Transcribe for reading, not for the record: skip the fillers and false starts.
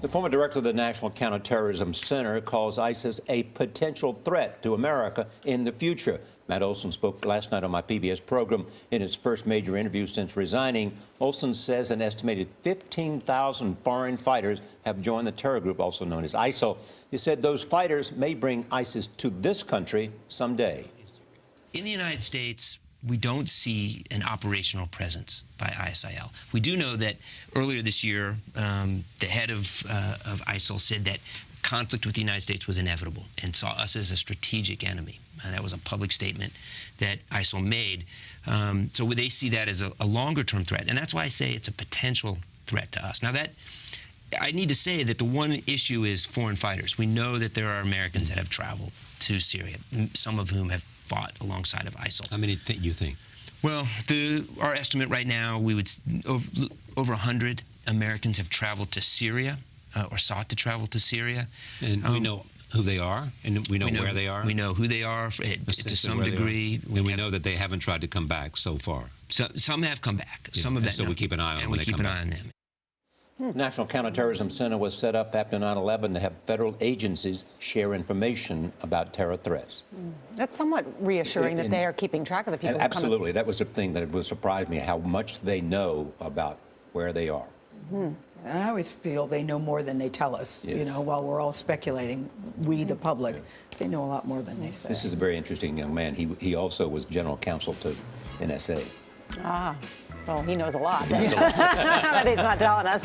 The former director of the National Counterterrorism Center calls ISIS a potential threat to America in the future. Matt Olsen spoke last night on my PBS program in his first major interview since resigning. Olsen says an estimated 15,000 foreign fighters have joined the terror group, also known as ISIL. He said those fighters may bring ISIS to this country someday. In the United States, we don't see an operational presence by ISIL. We do know that earlier this year, the head of ISIL said that conflict with the United States was inevitable and saw us as a strategic enemy. That was a public statement that ISIL made. So they see that as a longer-term threat, and that's why I say it's a potential threat to us. Now, I need to say that the one issue is foreign fighters. We know that there are Americans that have traveled to Syria, some of whom have fought alongside of ISIL. How many you think? Well, our estimate right now, we would over 100 Americans have traveled to Syria or sought to travel to Syria. And we know who they are, and we know where they are. We know who they are to some degree. And we know that they haven't tried to come back so far. So, some have come back. Yeah. Some of that. So we keep an eye on them when they come back. And we keep an eye on them. National Counterterrorism Center was set up after 9/11 to have federal agencies share information about terror threats. That's somewhat reassuring that they are keeping track of the people. And absolutely, that was the thing that would surprise me, how much they know about where they are. And I always feel they know more than they tell us. Yes. You know, while we're all speculating, we, the public, they know a lot more than they say. This is a very interesting young man. He also was general counsel to NSA. Ah, well, he knows a lot. That he's not telling us.